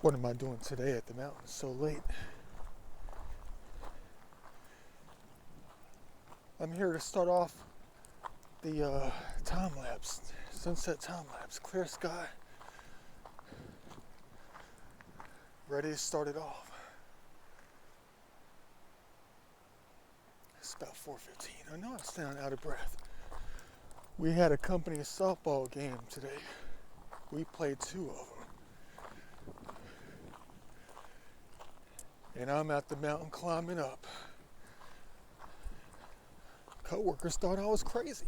What am I doing today at the mountain so late? I'm here to start off the time lapse, sunset time lapse, clear sky. Ready to start it off. It's about 4:15. I know I sound out of breath. We had a company softball game today. We played 2 of them. And I'm at the mountain climbing up. Co-workers thought I was crazy.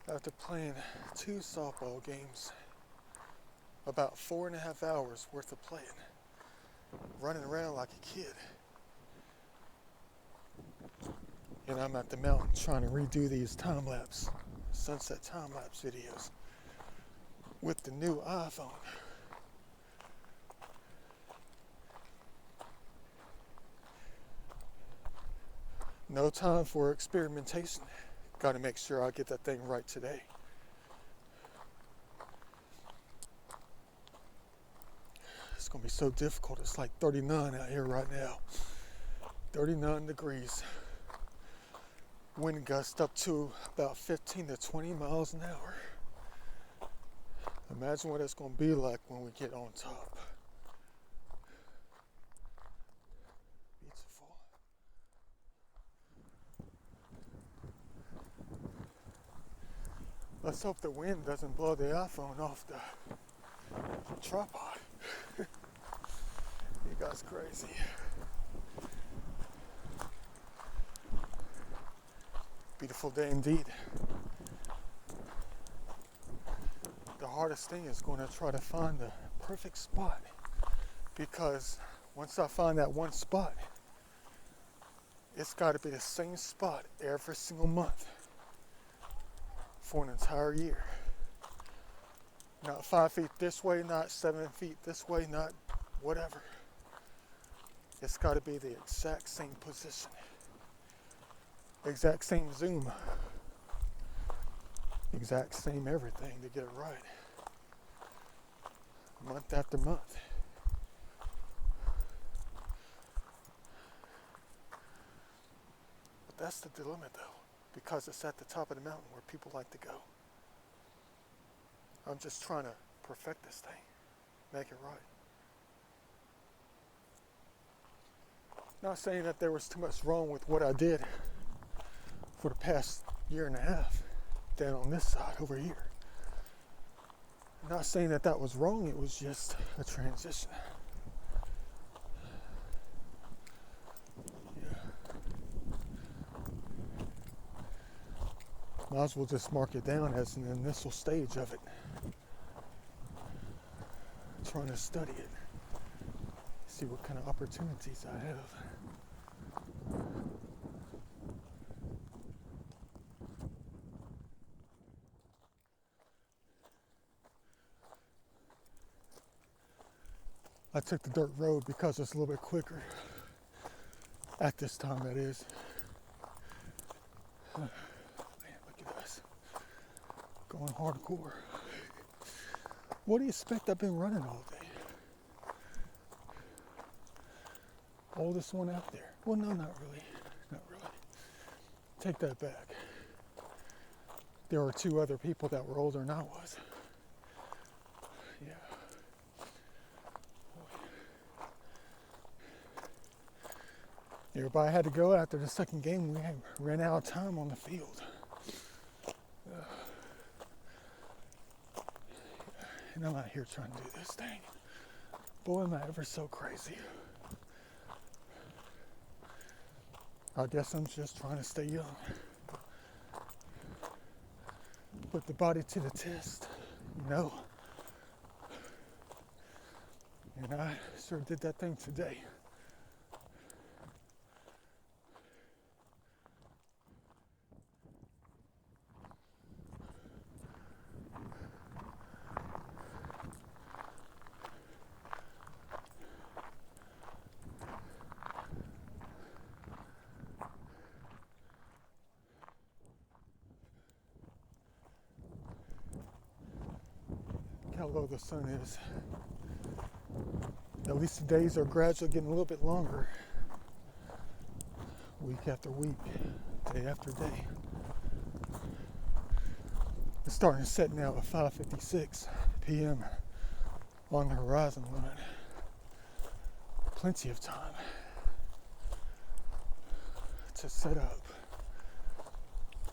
After playing 2 softball games, about 4.5 hours worth of playing, running around like a kid. And I'm at the mountain trying to redo these time-lapse, sunset time-lapse videos with the new iPhone. No time for experimentation. Got to make sure I get that thing right today. It's going to be so difficult. It's like 39 out here right now. 39 degrees. Wind gust up to about 15 to 20 miles an hour. Imagine what it's going to be like when we get on top. Beautiful. Let's hope the wind doesn't blow the iPhone off the tripod. You guys crazy. Beautiful day indeed. The hardest thing is going to try to find the perfect spot, because once I find that one spot, it's got to be the same spot every single month for an entire year. Not 5 feet this way, not 7 feet this way, not whatever. It's got to be the exact same position, exact same zoom, exact same everything to get it right. Month after month. But that's the dilemma though, because it's at the top of the mountain where people like to go. I'm just trying to perfect this thing, make it right. Not saying that there was too much wrong with what I did for the past year and a half down on this side over here. Not saying that that was wrong, it was just a transition. Yeah. Might as well just mark it down as an initial stage of it. Trying to study it. See what kind of opportunities I have. I took the dirt road because it's a little bit quicker. At this time, that is. Man, look at us. Going hardcore. What do you expect? I've been running all day. Oldest one out there. Well, no, not really. Not really. Take that back. There were 2 other people that were older than I was. Yeah. Everybody had to go after the second game. We ran out of time on the field. And I'm out here trying to do this thing. Boy, am I ever so crazy. I guess I'm just trying to stay young. Put the body to the test, you know. And I sure did that thing today. how low the sun is. At least the days are gradually getting a little bit longer. Week after week, day after day. It's starting to set now at 5:56 p.m. on the horizon line. Plenty of time to set up.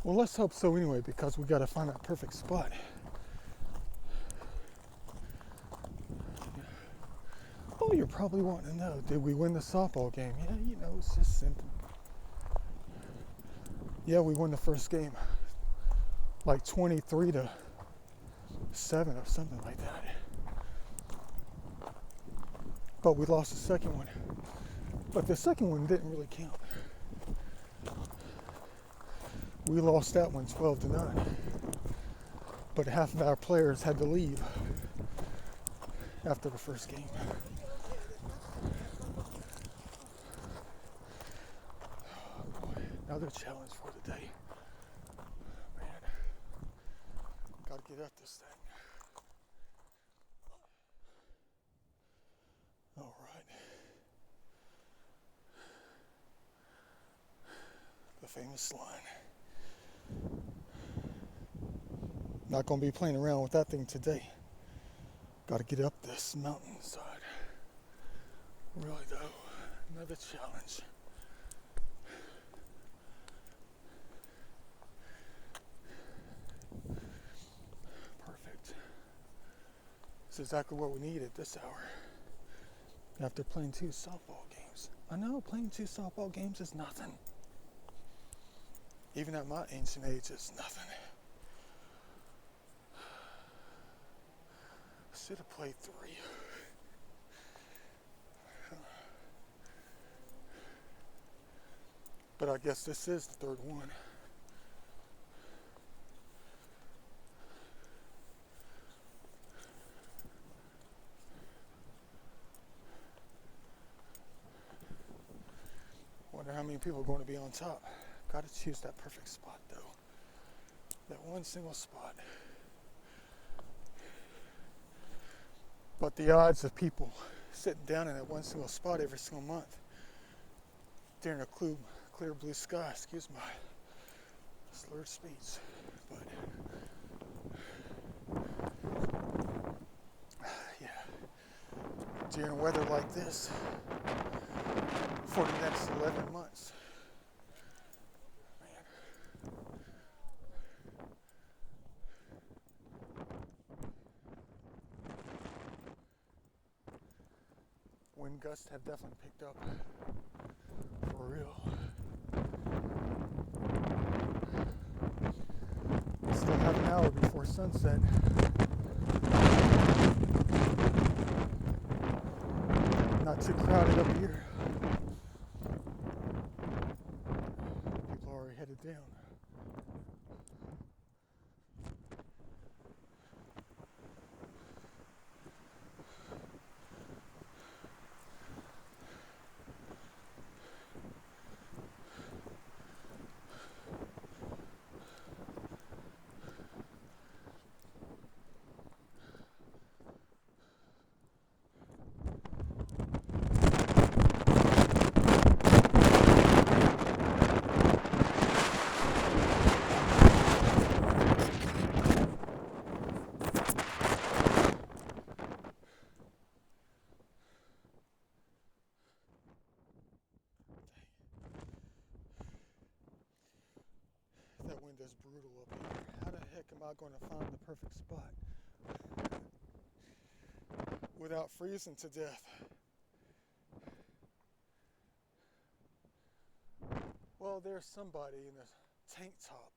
Well, let's hope so anyway, because we got to find that perfect spot. Oh, you're probably wanting to know, did we win the softball game? Yeah, you know, it's just simple. Yeah, we won the first game, like 23-7 or something like that. But we lost the second one. But the second one didn't really count. We lost that one 12-9. But half of our players had to leave after the first game. Oh boy, another challenge for the day. Man, gotta get at this thing. All right. The famous line. Not going to be playing around with that thing today. Got to get up this mountainside. Really though, another challenge. Perfect. It's exactly what we need at this hour. After playing 2 softball games. I know playing 2 softball games is nothing. Even at my ancient age, it's nothing. Should have played 3. But I guess this is the 3rd one. Wonder how many people are going to be on top. Got to choose that perfect spot though. That one single spot. But the odds of people sitting down in that one single spot every single month during a clear blue sky, excuse my slurred speech, but yeah, during weather like this for the next 11 months. Wind gusts have definitely picked up, for real. Still have an hour before sunset. Not too crowded up here. People are already headed down. That wind is brutal up here. How the heck am I going to find the perfect spot without freezing to death? Well, there's somebody in a tank top.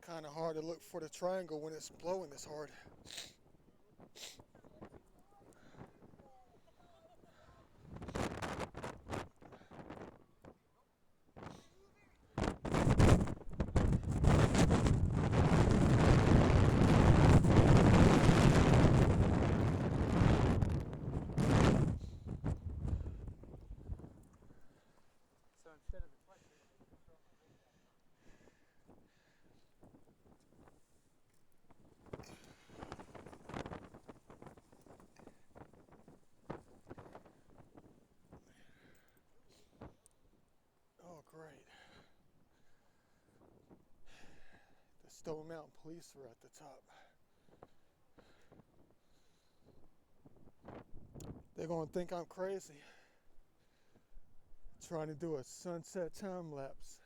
kind of hard to look for the triangle when it's blowing this hard. So instead of the flight, Oh, great. The Stone Mountain Police are at the top. They're going to think I'm crazy trying to do a sunset time lapse.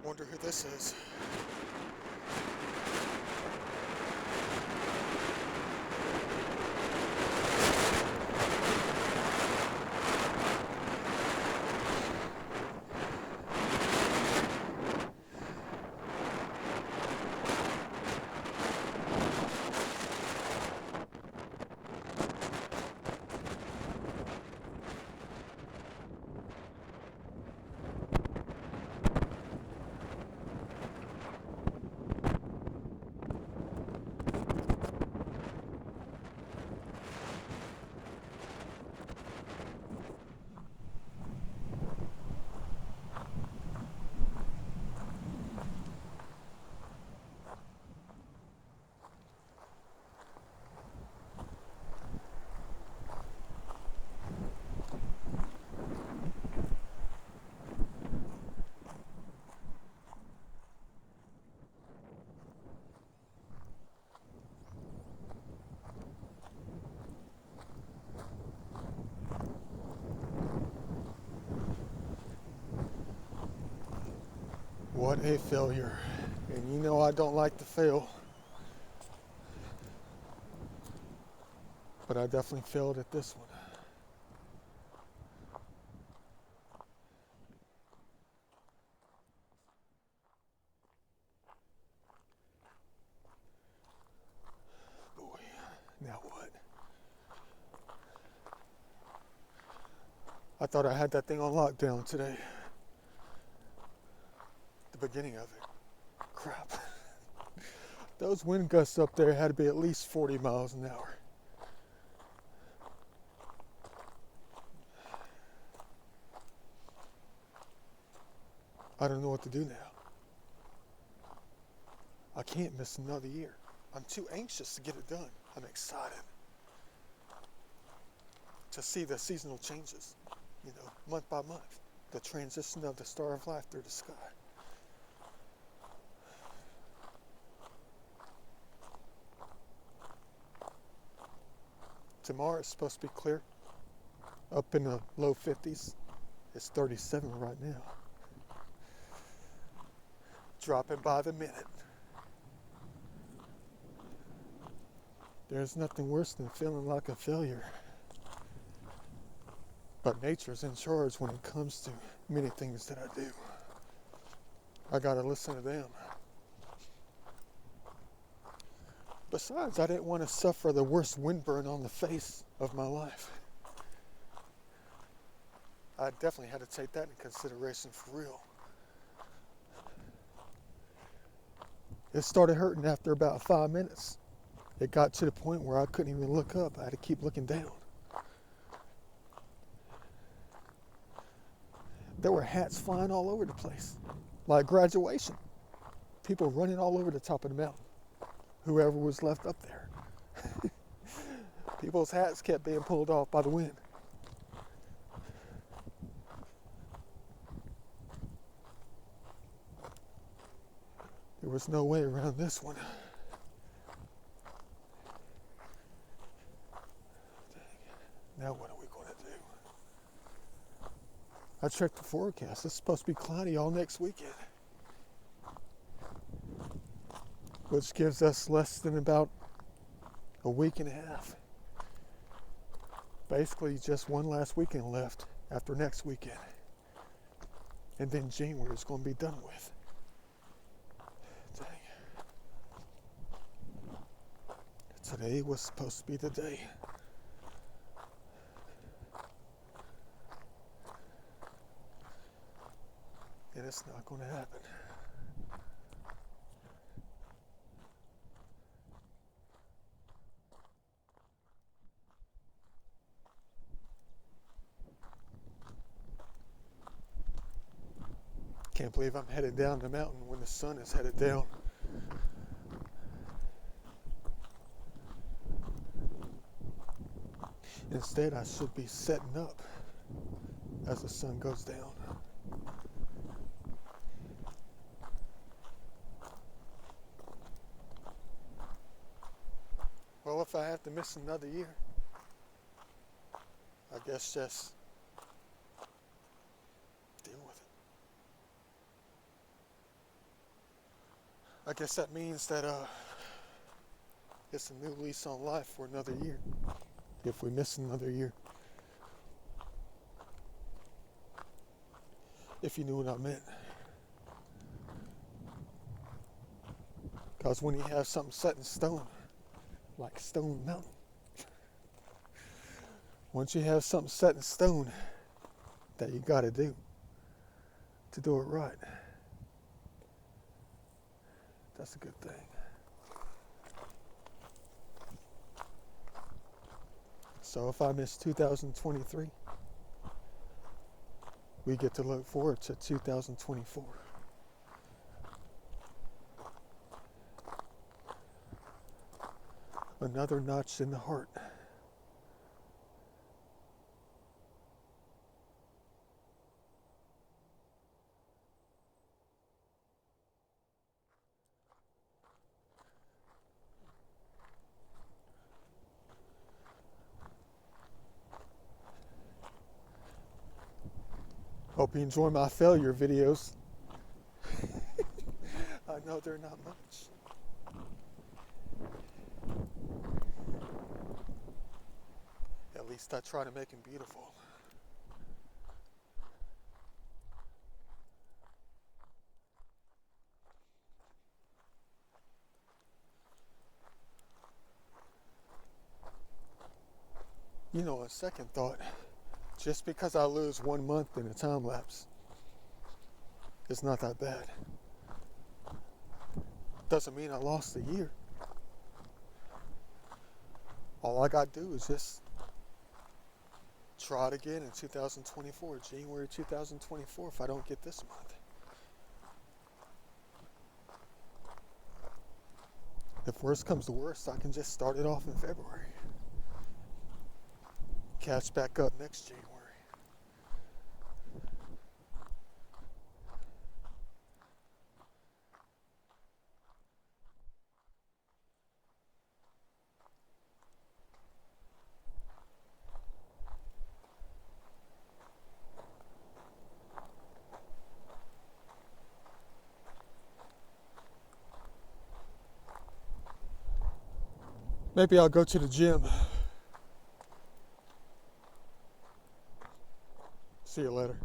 Wonder who this is. What a failure. And you know I don't like to fail. But I definitely failed at this one. Boy, now what? I thought I had that thing on lockdown today. The beginning of it. Crap. Those wind gusts up there had to be at least 40 miles an hour. I don't know what to do now. I can't miss another year. I'm too anxious to get it done. I'm excited to see the seasonal changes, month by month. The transition of the star of life through the sky. Tomorrow is supposed to be clear, up in the low 50s. It's 37 right now. Dropping by the minute. There's nothing worse than feeling like a failure. But nature's in charge when it comes to many things that I do. I gotta listen to them. Besides, I didn't want to suffer the worst windburn on the face of my life. I definitely had to take that into consideration for real. It started hurting after about 5 minutes. It got to the point where I couldn't even look up. I had to keep looking down. There were hats flying all over the place, like graduation. People running all over the top of the mountain. Whoever was left up there. People's hats kept being pulled off by the wind. There was no way around this one. Dang. Now what are we going to do? I checked the forecast. It's supposed to be cloudy all next weekend, which gives us less than about a week and a half. Basically, just one last weekend left after next weekend. And then January is going to be done with. Dang. Today was supposed to be the day. And it's not going to happen. Can't believe I'm headed down the mountain when the sun is headed down. Instead, I should be setting up as the sun goes down. Well, if I have to miss another year, I guess just deal with it. I guess that means that it's a new lease on life for another year, if we miss another year. If you knew what I meant. Because when you have something set in stone, like Stone Mountain, once you have something set in stone that you got to do it right, that's a good thing. So if I miss 2023, we get to look forward to 2024. Another notch in the heart. Hope you enjoy my failure videos. I know they're not much. At least I try to make them beautiful. You know, a second thought, just because I lose 1 month in a time lapse, it's not that bad. Doesn't mean I lost a year. All I got to do is just try it again in 2024, January 2024, if I don't get this month. If worst comes to worst, I can just start it off in February. Catch back up next January. Maybe I'll go to the gym. See you later.